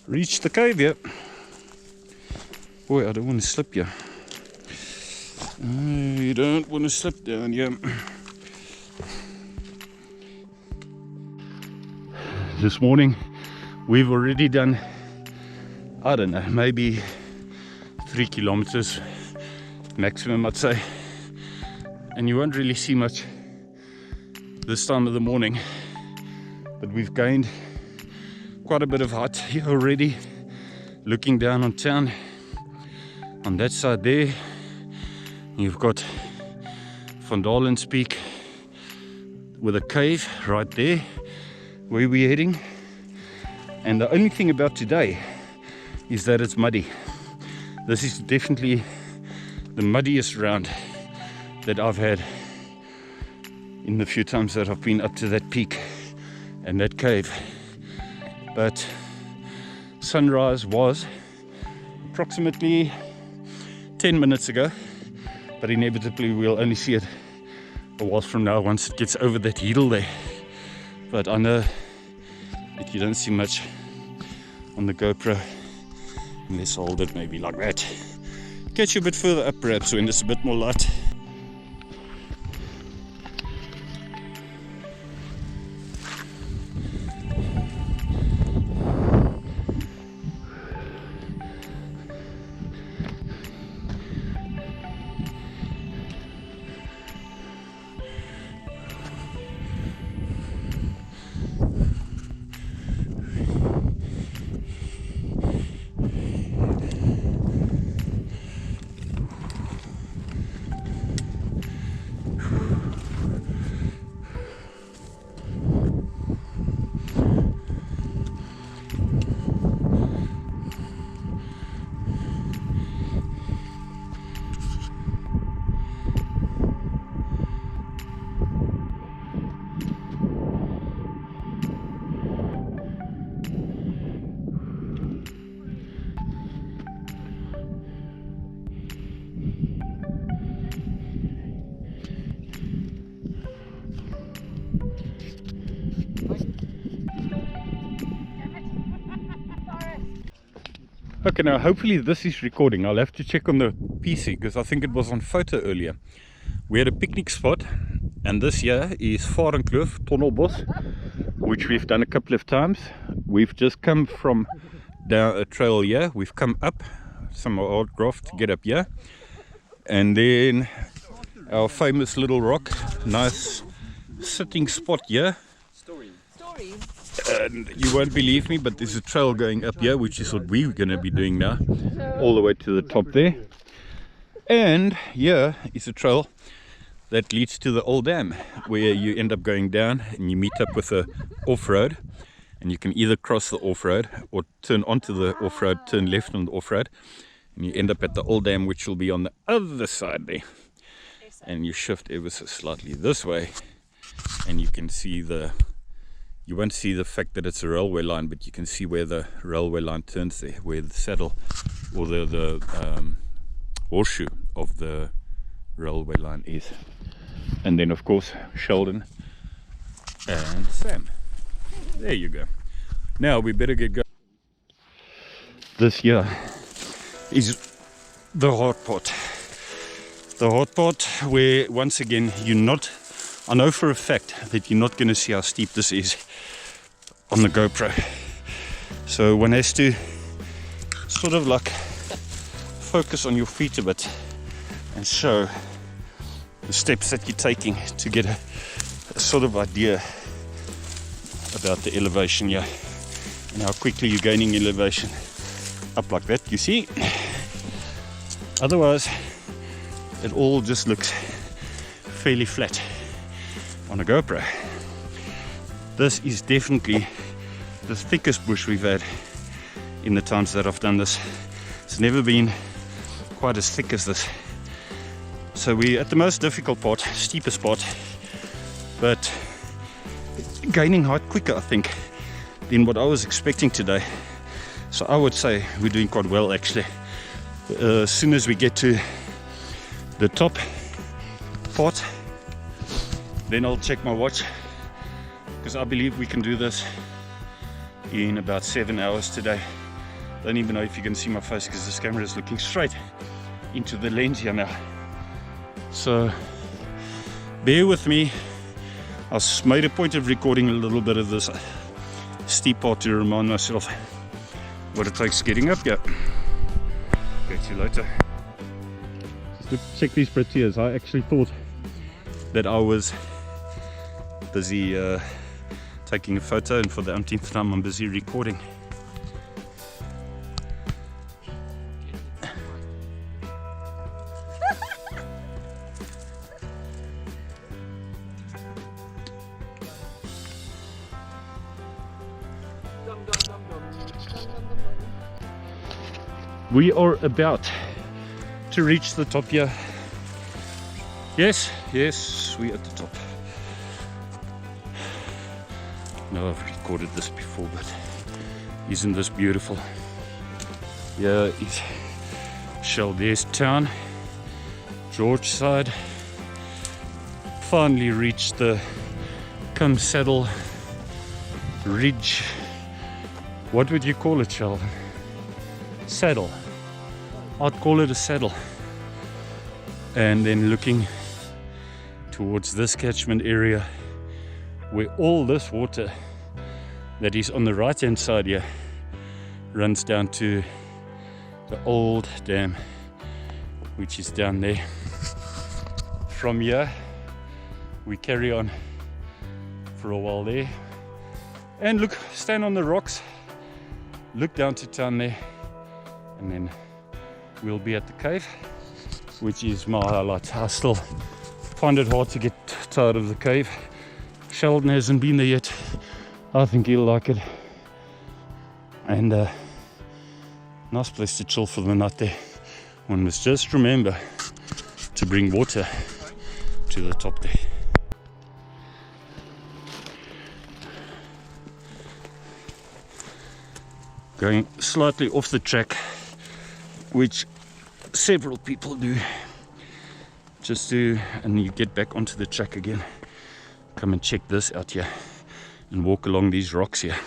Reached the cave here. Boy, I don't want to slip here. You don't want to slip down here. This morning we've already done, I don't know, maybe 3 kilometers maximum, I'd say. And you won't really see much this time of the morning, but we've gained quite a bit of height here already, looking down on town. On that side there you've got Vandalens peak with a cave right there where we're heading. And the only thing about today is that it's muddy. This is definitely the muddiest round that I've had in the few times that I've been up to that peak and that cave. But sunrise was approximately 10 minutes ago, but inevitably we'll only see it a while from now once it gets over that hill there. But I know that you don't see much on the GoPro unless I hold it maybe like that. Get you a bit further up perhaps when there's a bit more light. Okay, now hopefully this is recording. I'll have to check on the PC because I think it was on photo earlier. We had a picnic spot, and this here is Varenkloof Tunnelbos, which we've done a couple of times. We've just come from down a trail here. We've come up some old graft to get up here, and then our famous little rock, nice sitting spot here. And you won't believe me, but there's a trail going up here, which is what we're going to be doing now, all the way to the top there. And here is a trail that leads to the old dam, where you end up going down and you meet up with a off-road, and you can either cross the off-road or turn onto the off-road, turn left on the off-road, and you end up at the old dam, which will be on the other side there. And you shift ever so slightly this way, and you can see you won't see the fact that it's a railway line, but you can see where the railway line turns there, where the saddle or the horseshoe of the railway line is. And then of course Sheldon and Sam. There you go. Now we better get going. This here is the hard part. The hard part where once again I know for a fact that you're not going to see how steep this is on the GoPro. So one has to sort of like focus on your feet a bit and show the steps that you're taking to get a sort of idea about the elevation here and how quickly you're gaining elevation up like that, you see. Otherwise it all just looks fairly flat on a GoPro. This is definitely the thickest bush we've had in the times that I've done this. It's never been quite as thick as this. So we're at the most difficult part, steepest part, but gaining height quicker, I think, than what I was expecting today. So I would say we're doing quite well actually. As soon as we get to the top part, then I'll check my watch, because I believe we can do this in about 7 hours today. Don't even know if you can see my face because this camera is looking straight into the lens here now. So bear with me. I made a point of recording a little bit of this steep part to remind myself what it takes getting up here. Catch you later. Just check these proteas. I actually thought that I was busy taking a photo, and for the umpteenth time I'm busy recording. We are about to reach the top here. Yes, we're at the top. No, I've recorded this before, but isn't this beautiful? Here is Chalde's town, Gorge side. Finally reached the Kaaimans ridge. What would you call it, Sheldon? Saddle. I'd call it a saddle. And then looking towards this catchment area where all this water that is on the right hand side here runs down to the old dam, which is down there. From here we carry on for a while there and look, stand on the rocks, look down to town there, and then we'll be at the cave, which is my highlight. I still find it hard to get tired of the cave. Sheldon hasn't been there yet. I think he'll like it. And nice place to chill for the night there. One must just remember to bring water to the top there. Going slightly off the track, which several people do, and you get back onto the track again. Come and check this out here and walk along these rocks here.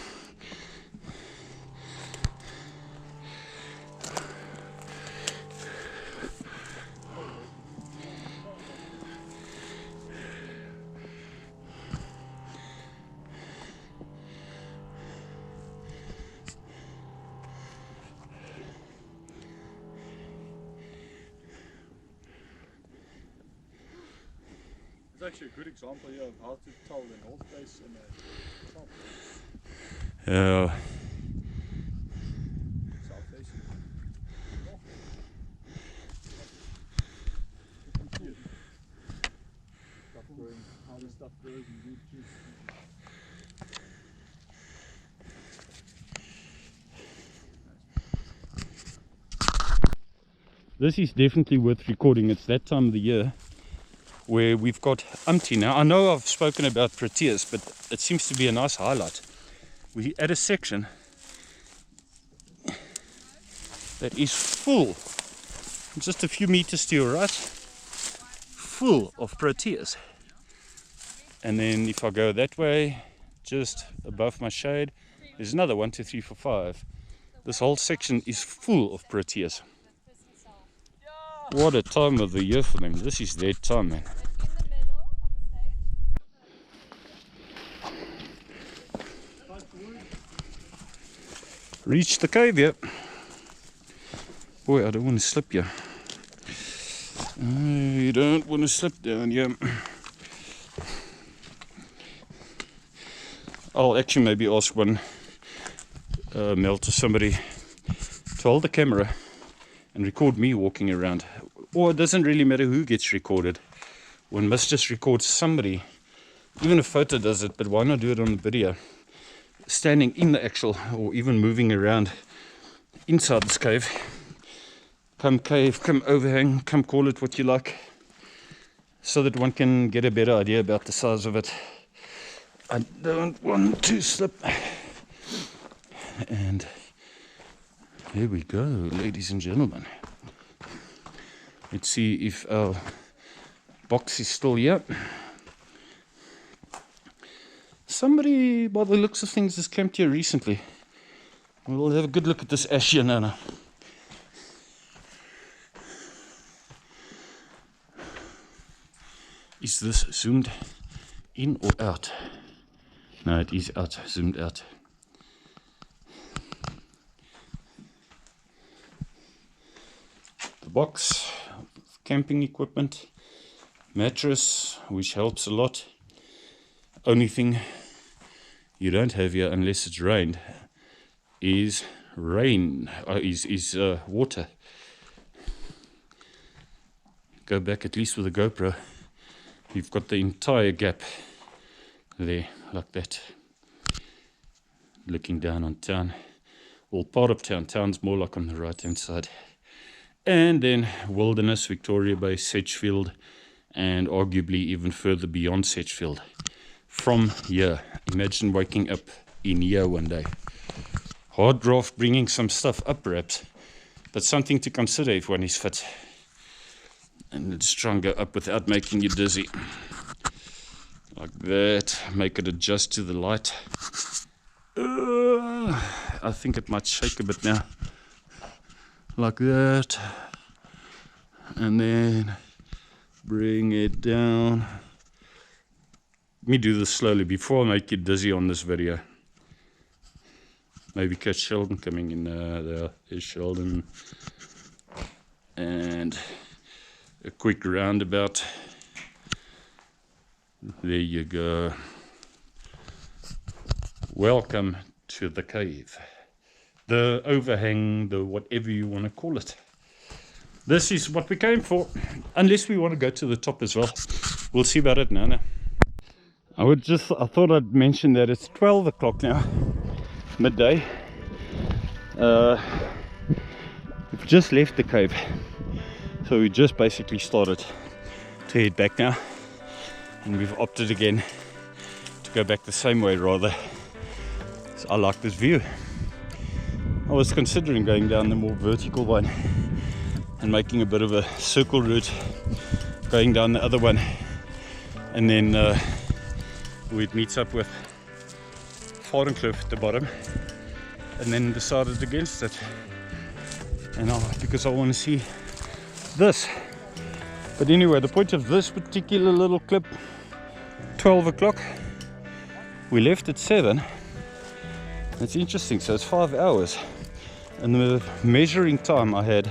It's actually a good example here of how to tell the north face and the south face. Stuff growing, how the stuff grows and root juice. This is definitely worth recording. It's that time of the year where we've got umpty now. I know I've spoken about proteas, but it seems to be a nice highlight. We're at a section that is full, just a few meters to your right, full of proteas. And then if I go that way, just above my shade, there's another 1, 2, 3, 4, 5. This whole section is full of proteas. What a time of the year for them. This is their time, man. Reached the cave yet? Boy, I don't want to slip here. You don't want to slip down here. I'll actually maybe ask one Mel to somebody to hold the camera and record me walking around. Or it doesn't really matter who gets recorded. One must just record somebody. Even a photo does it, but why not do it on the video? Standing in the actual, or even moving around inside this cave. Come cave, come overhang, come call it what you like, so that one can get a better idea about the size of it. I don't want to slip. And here we go, ladies and gentlemen. Let's see if our box is still here. Somebody, by the looks of things, has camped here recently. We'll have a good look at this ash here now. Is this zoomed in or out? No, it is out, zoomed out. The box, camping equipment, mattress, which helps a lot. Only thing you don't have here, unless it's rained, is water. Go back at least with a GoPro. You've got the entire gap there, like that. Looking down on town. Well, part of town. Town's more like on the right hand side. And then wilderness, Victoria Bay, Sedgefield, and arguably even further beyond Sedgefield. From here, imagine waking up in here one day. Hard draft, bringing some stuff up perhaps, but something to consider if one is fit. And let's try and go up without making you dizzy. Like that. Make it adjust to the light. I think it might shake a bit now. Like that. And then bring it down. Let me do this slowly before I make you dizzy on this video. Maybe catch Sheldon coming in. There's Sheldon. And a quick roundabout. There you go. Welcome to the cave. The overhang, the whatever you want to call it. This is what we came for. Unless we want to go to the top as well. We'll see about it now. I thought I'd mention that it's 12 o'clock now. Midday. We've just left the cave. So we just basically started to head back now, and we've opted again to go back the same way rather. So I like this view. I was considering going down the more vertical one and making a bit of a circle route, going down the other one, and then we'd meet up with Cliff at the bottom, and then decided against it. And because I want to see this. But anyway, the point of this particular little clip, 12 o'clock, we left at 7. It's interesting, so it's 5 hours, and the measuring time I had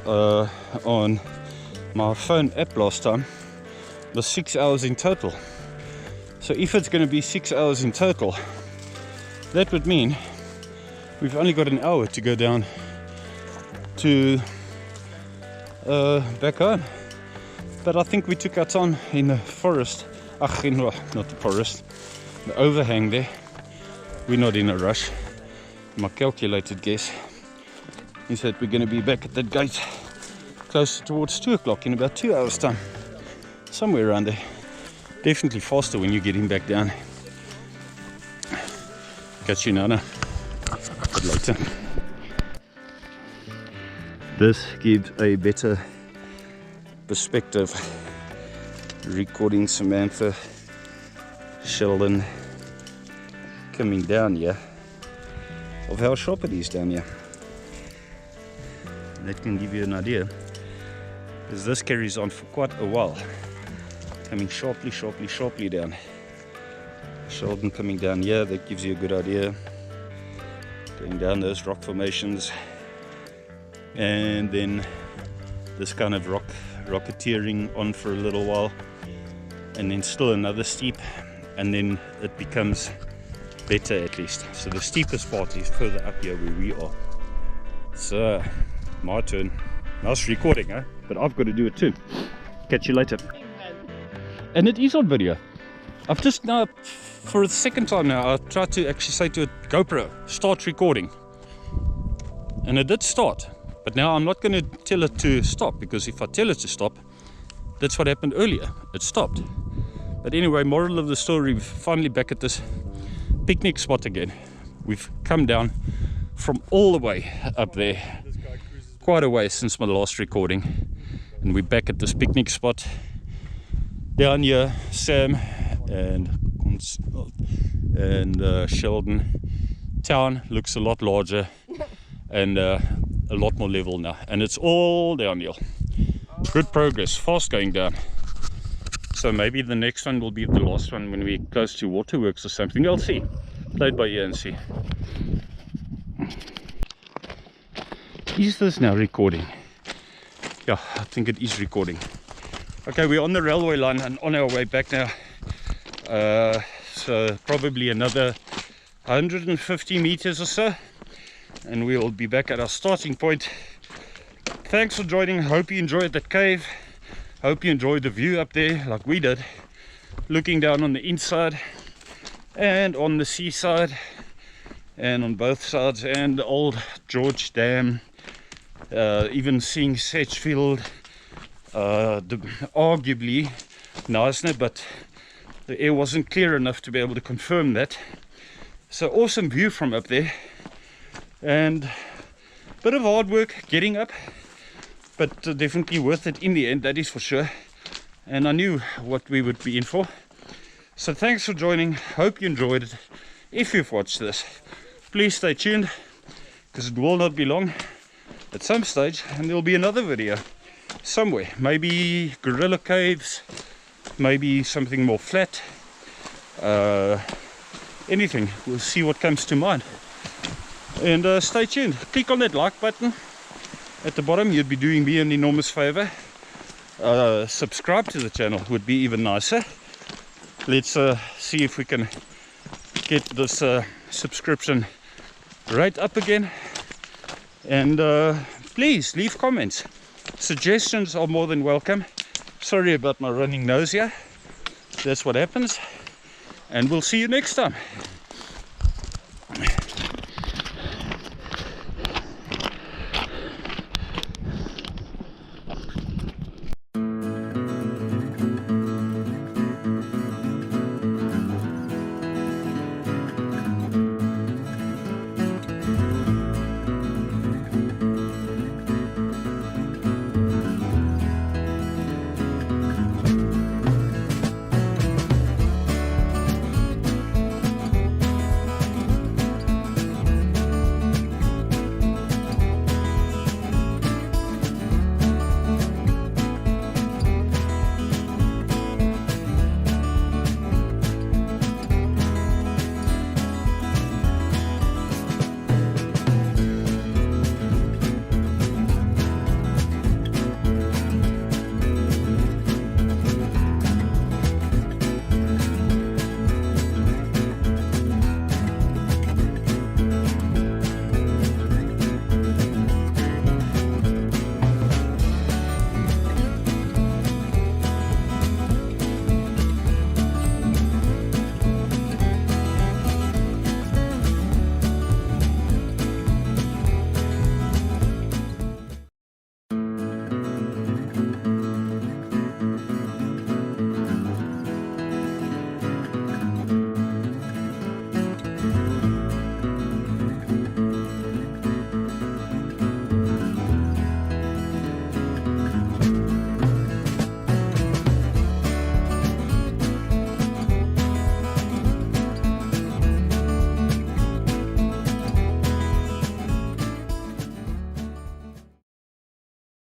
on my phone app last time was 6 hours in total. So if it's going to be 6 hours in total, that would mean we've only got an hour to go down to back home. But I think we took our time in the forest. Not the forest, the overhang there. We're not in a rush. My calculated guess is that we're going to be back at that gate close towards 2 o'clock in about 2 hours time, somewhere around there. Definitely faster when you're getting back down. Catch you Nana a bit later. This gives a better perspective. Recording Samantha, Sheldon coming down here, of how sharp it is down here. That can give you an idea, because this carries on for quite a while, coming sharply down. Sheldon coming down here, that gives you a good idea. Going down those rock formations, and then this kind of rocketeering on for a little while, and then still another steep, and then it becomes better at least. So the steepest part is further up here where we are. So my turn. Nice recording, huh? But I've got to do it too. Catch you later. And it is on video. I've just now, for the second time now, I tried to actually say to it, GoPro, start recording. And it did start. But now I'm not going to tell it to stop, because if I tell it to stop, that's what happened earlier. It stopped. But anyway, moral of the story, we're finally back at this picnic spot again. We've come down from all the way up there, quite a way since my last recording, and we're back at this picnic spot. Down here, Sam and Sheldon town looks a lot larger and a lot more level now, and it's all downhill. Good progress, fast going down. So maybe the next one will be the last one when we're close to waterworks or something. I'll see. Play it by ear and see. Is this now recording? Yeah, I think it is recording. Okay, we're on the railway line and on our way back now. So probably another 150 meters or so, and we'll be back at our starting point. Thanks for joining. Hope you enjoyed that cave. Hope you enjoyed the view up there like we did, looking down on the inside and on the seaside and on both sides, and the old Gorge Dam, even seeing Sedgefield, arguably nicer, but the air wasn't clear enough to be able to confirm that. So awesome view from up there, and a bit of hard work getting up, but definitely worth it in the end, that is for sure. And I knew what we would be in for. So thanks for joining. Hope you enjoyed it. If you've watched this, please stay tuned, because it will not be long. At some stage, and there'll be another video somewhere. Maybe gorilla caves, maybe something more flat. Anything. We'll see what comes to mind. And stay tuned. Click on that like button at the bottom. You'd be doing me an enormous favor. Subscribe to the channel would be even nicer. Let's see if we can get this subscription rate up again. And please leave comments. Suggestions are more than welcome. Sorry about my running nose here. That's what happens. And we'll see you next time.